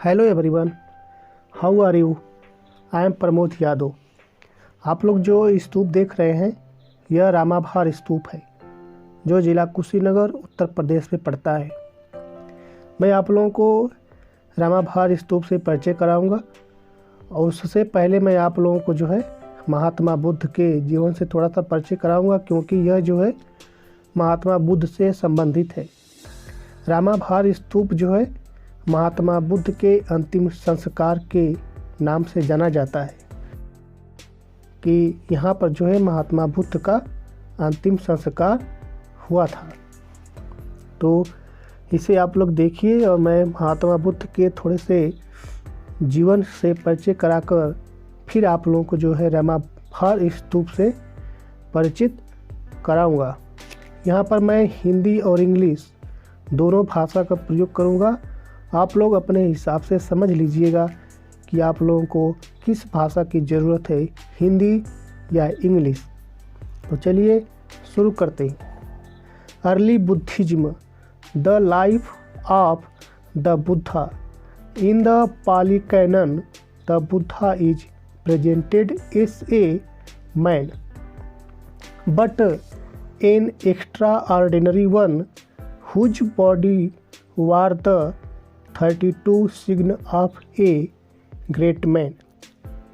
Hello everyone, how are you? I am Pramod Yadav. आप लोग जो स्तूप देख रहे हैं यह रामाभार स्तूप है जो ज़िला कुशीनगर उत्तर प्रदेश में पड़ता है। मैं आप लोगों को रामाभार स्तूप से परिचय कराऊंगा और उससे पहले मैं आप लोगों को जो है महात्मा बुद्ध के जीवन से थोड़ा सा परिचय कराऊंगा, क्योंकि यह जो है महात्मा बुद्ध से संबंधित है। रामाभार स्तूप जो है महात्मा बुद्ध के अंतिम संस्कार के नाम से जाना जाता है कि यहाँ पर जो है महात्मा बुद्ध का अंतिम संस्कार हुआ था। तो इसे आप लोग देखिए और मैं महात्मा बुद्ध के थोड़े से जीवन से परिचय कराकर फिर आप लोगों को जो है रामाभार स्तूप से परिचित कराऊंगा। यहाँ पर मैं हिंदी और इंग्लिश दोनों भाषा का प्रयोग करूँगा। आप लोग अपने हिसाब से समझ लीजिएगा कि आप लोगों को किस भाषा की ज़रूरत है, हिंदी या इंग्लिश। तो चलिए शुरू करते हैं। Early Buddhism, the life of the Buddha. In the Pali canon the Buddha is presented as a man but an extraordinary one whose body were the 32 sign of a great man.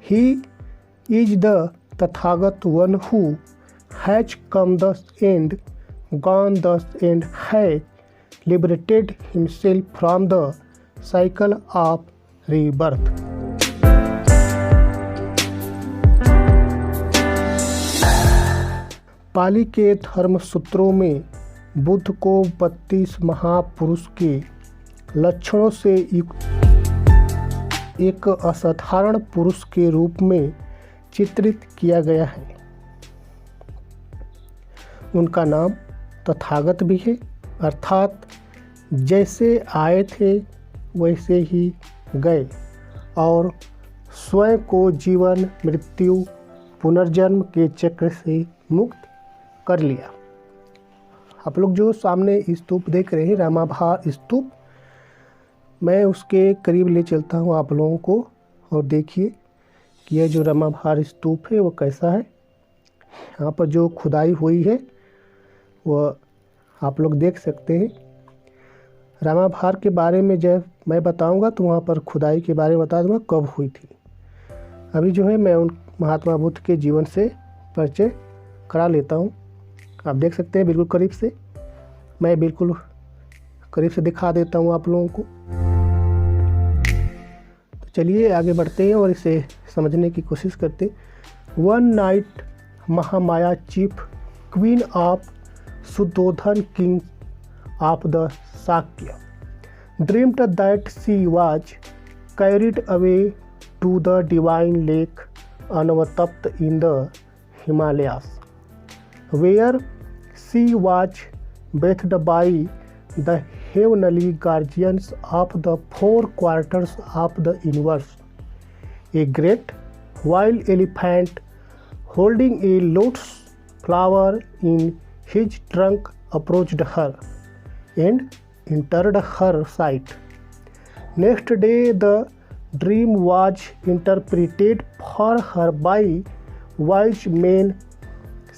He is the Tathagat, one who has come thus and gone thus and has liberated himself from the cycle of rebirth. पाली के धर्म सूत्रों में बुद्ध को 32 महापुरुष के लक्षणों से एक असाधारण पुरुष के रूप में चित्रित किया गया है। उनका नाम तथागत भी है, अर्थात जैसे आए थे वैसे ही गए और स्वयं को जीवन मृत्यु पुनर्जन्म के चक्र से मुक्त कर लिया। आप लोग जो सामने स्तूप देख रहे हैं रामाभार स्तूप, मैं उसके करीब ले चलता हूँ आप लोगों को और देखिए कि यह जो रामाभार स्तूप है वो कैसा है। यहाँ पर जो खुदाई हुई है वह आप लोग देख सकते हैं। रामाभार के बारे में जब मैं बताऊंगा तो वहाँ पर खुदाई के बारे में बता दूंगा कब हुई थी। अभी जो है मैं उन महात्मा बुद्ध के जीवन से परिचय करा लेता हूँ। आप देख सकते हैं बिल्कुल करीब से, मैं बिल्कुल करीब से दिखा देता हूँ आप लोगों को। चलिए आगे बढ़ते हैं और इसे समझने की कोशिश करते हैं। One night Mahamaya chief queen of Suddhodana king of the Shakya dreamed that she was carried away to the divine lake Anavatapta in the Himalayas where she was bathed by the heavenly guardians of the four quarters of the universe. A great wild elephant holding a lotus flower in his trunk approached her and entered her sight. Next day the dream was interpreted for her by wise men.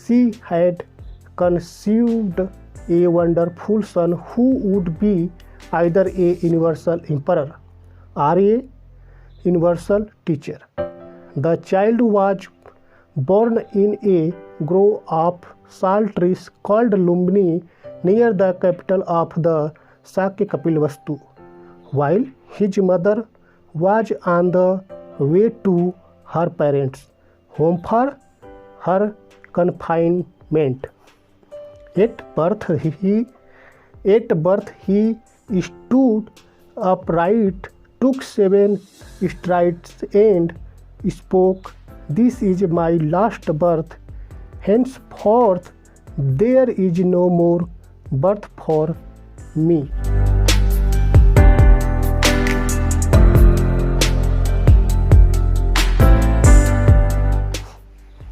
She had conceived a wonderful son who would be either a universal emperor or a universal teacher. The child was born in a grove of salt trees called Lumbini near the capital of the Shakya Kapilavastu, while his mother was on the way to her parents' home for her confinement. At birth he stood upright, took 7 strides and spoke, "This is my last birth. Henceforth there is no more birth for me."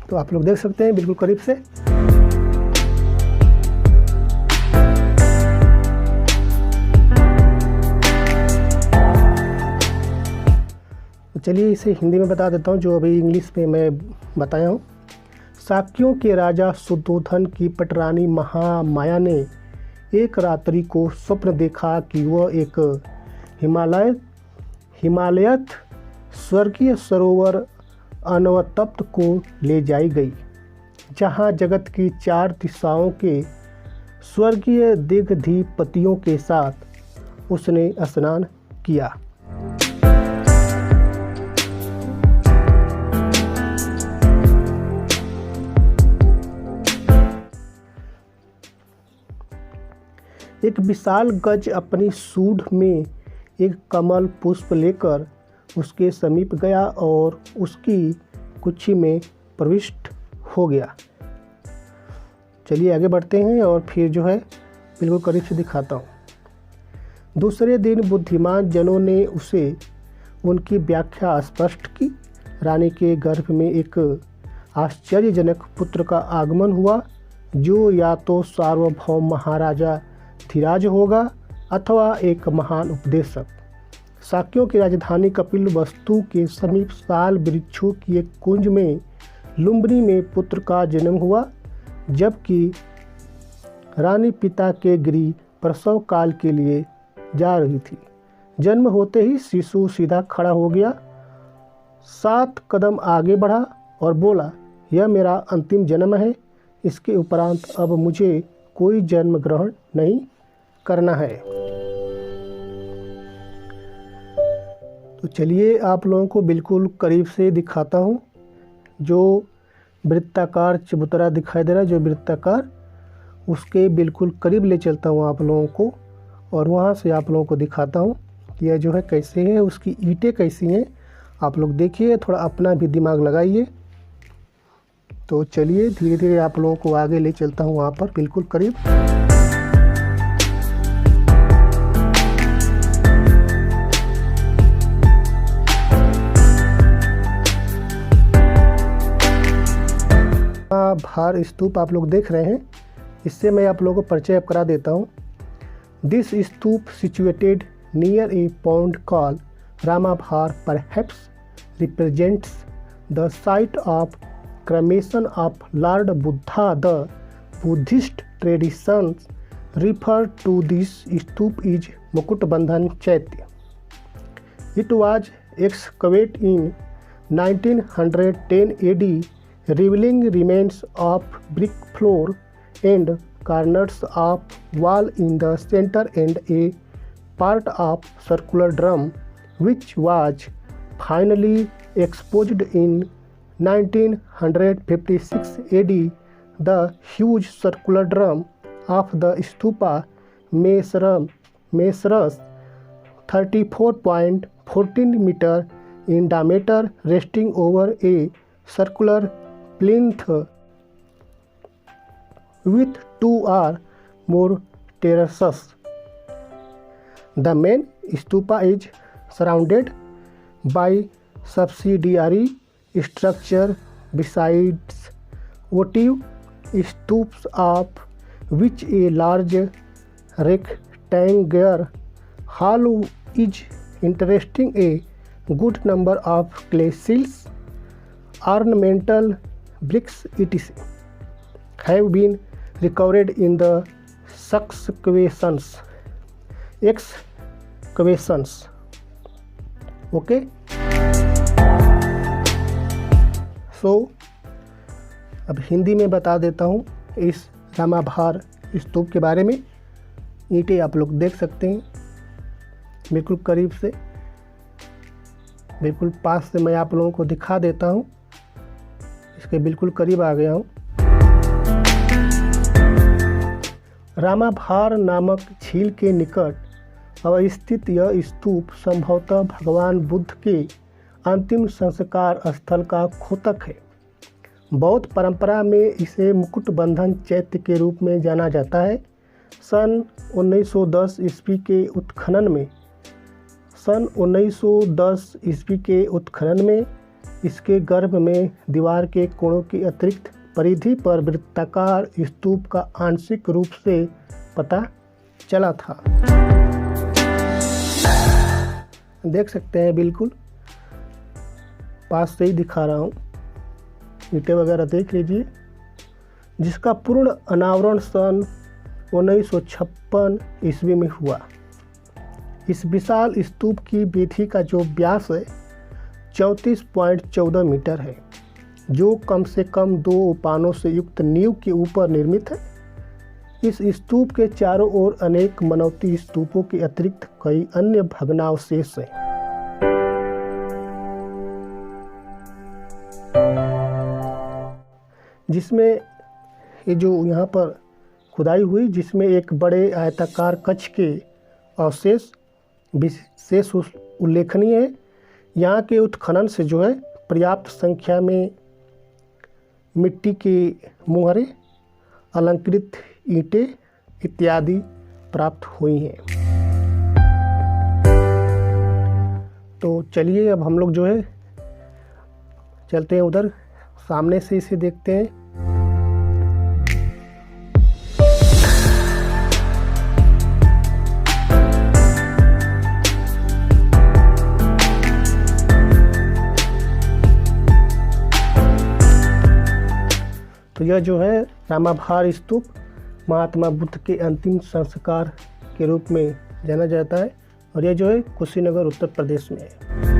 तो आप लोग देख सकते हैं बिल्कुल करीब से। चलिए इसे हिंदी में बता देता हूँ, जो अभी इंग्लिश में मैं बताया हूँ। शाक्यों के राजा शुद्धोधन की पटरानी महामाया ने एक रात्रि को स्वप्न देखा कि वह एक हिमालयत स्वर्गीय सरोवर अनवतप्त को ले जाई गई, जहाँ जगत की 4 दिशाओं के स्वर्गीय दिग्धिपतियों के साथ उसने स्नान किया। एक विशाल गज अपनी सूंड में एक कमल पुष्प लेकर उसके समीप गया और उसकी कुक्षी में प्रविष्ट हो गया। चलिए आगे बढ़ते हैं और फिर जो है बिल्कुल करीब से दिखाता हूँ। दूसरे दिन बुद्धिमान जनों ने उसे उनकी व्याख्या स्पष्ट की। रानी के गर्भ में एक आश्चर्यजनक पुत्र का आगमन हुआ, जो या तो सार्वभौम महाराजा धीराज होगा अथवा एक महान उपदेशक। शाक्यों की राजधानी कपिलवस्तु के समीप साल वृक्षों की एक कुंज में लुम्बिनी में पुत्र का जन्म हुआ, जबकि रानी पिता के गृह प्रसव काल के लिए जा रही थी। जन्म होते ही शिशु सीधा खड़ा हो गया, 7 कदम आगे बढ़ा और बोला, यह मेरा अंतिम जन्म है। इसके उपरांत अब मुझे कोई जन्म ग्रहण नहीं करना है। तो चलिए आप लोगों को बिल्कुल करीब से दिखाता हूँ। जो वृत्ताकार चबूतरा दिखाई दे रहा है, जो वृत्ताकार, उसके बिल्कुल करीब ले चलता हूँ आप लोगों को और वहाँ से आप लोगों को दिखाता हूँ कि यह जो है कैसे है, उसकी ईंटें कैसी हैं। आप लोग देखिए, थोड़ा अपना भी दिमाग लगाइए। तो चलिए धीरे धीरे आप लोगों को आगे ले चलता हूँ वहाँ पर बिल्कुल करीब। भार स्तूप आप लोग देख रहे हैं, इससे मैं आप लोगों को परिचय करा देता हूँ। This stupa situated near A pond call Ramabhar perhaps represents the site of cremation of Lord Buddha. The Buddhist traditions refer to this stupa is Mukutbandhan Chaitya. It was excavated in 1910 AD, revealing remains of brick floor and corners of wall in the center and a part of circular drum, which was finally exposed in 1956 AD. The huge circular drum of the stupa measures 34.14 meter in diameter, resting over a circular plinth with 2 or more terraces. The main stupa is surrounded by subsidiary structure besides votive stupas, of which a large rectangular hall is interesting. A good number of clay shields, ornamental bricks, etc. have been recovered in the excavations. Okay. अब हिंदी में बता देता हूँ इस रामाभार स्तूप के बारे में। ईंटें आप लोग देख सकते हैं बिल्कुल करीब से, बिल्कुल पास से मैं आप लोगों को दिखा देता हूँ। इसके बिल्कुल करीब आ गया हूँ। रामाभार नामक झील के निकट अवस्थित यह स्तूप संभवतः भगवान बुद्ध के अंतिम संस्कार स्थल का खोतक है। बौद्ध परंपरा में इसे मुकुटबंधन चैत्य के रूप में जाना जाता है। सन 1910 ईस्वी के उत्खनन में इसके गर्भ में दीवार के कोणों की अतिरिक्त परिधि पर वृत्ताकार स्तूप का आंशिक रूप से पता चला था। देख सकते हैं बिल्कुल पास से ही दिखा रहा हूँ, ईंटें वगैरह देख लीजिए, जिसका पूर्ण अनावरण सन 1956 ईस्वी में हुआ। इस विशाल स्तूप की वीथी का जो व्यास है 34.14 मीटर है, जो कम से कम 2 उपानों से युक्त नींव के ऊपर निर्मित है। इस स्तूप के चारों ओर अनेक मनौती स्तूपों के अतिरिक्त कई अन्य भग्नावशेष हैं। जिसमें ये जो यहाँ पर खुदाई हुई, जिसमें एक बड़े आयताकार कक्ष के अवशेष विशेष उल्लेखनीय है। यहाँ के उत्खनन से जो है पर्याप्त संख्या में मिट्टी के मुहरे, अलंकृत ईंटें इत्यादि प्राप्त हुई हैं। तो चलिए अब हम लोग जो है चलते हैं उधर, सामने से इसे देखते हैं। तो यह जो है रामाभार स्तूप महात्मा बुद्ध के अंतिम संस्कार के रूप में जाना जाता है, और यह जो है कुशीनगर उत्तर प्रदेश में है।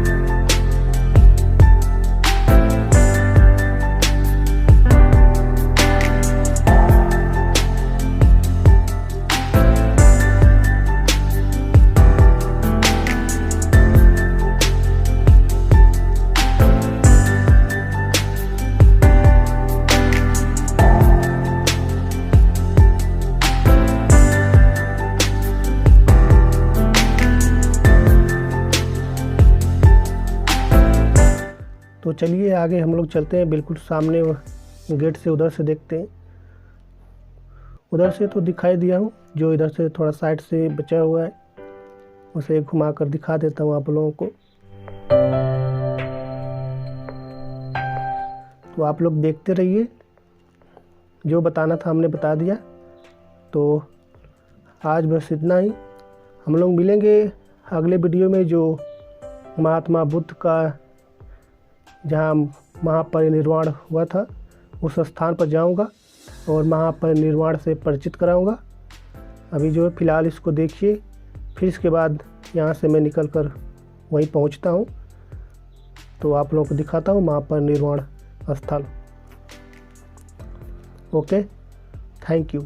तो चलिए आगे हम लोग चलते हैं, बिल्कुल सामने गेट से उधर से देखते हैं। उधर से तो दिखाई दिया हूँ, जो इधर से थोड़ा साइड से बचा हुआ है उसे घुमा कर दिखा देता हूँ आप लोगों को। तो आप लोग देखते रहिए, जो बताना था हमने बता दिया। तो आज बस इतना ही, हम लोग मिलेंगे अगले वीडियो में, जो महात्मा बुद्ध का जहाँ महापरिनिर्वाण हुआ था उस स्थान पर जाऊंगा और महापरिनिर्वाण से परिचित कराऊंगा। अभी जो है फ़िलहाल इसको देखिए, फिर इसके बाद यहाँ से मैं निकल कर वहीं पहुँचता हूँ, तो आप लोगों को दिखाता हूँ महापरिनिर्वाण स्थल। Okay, thank you.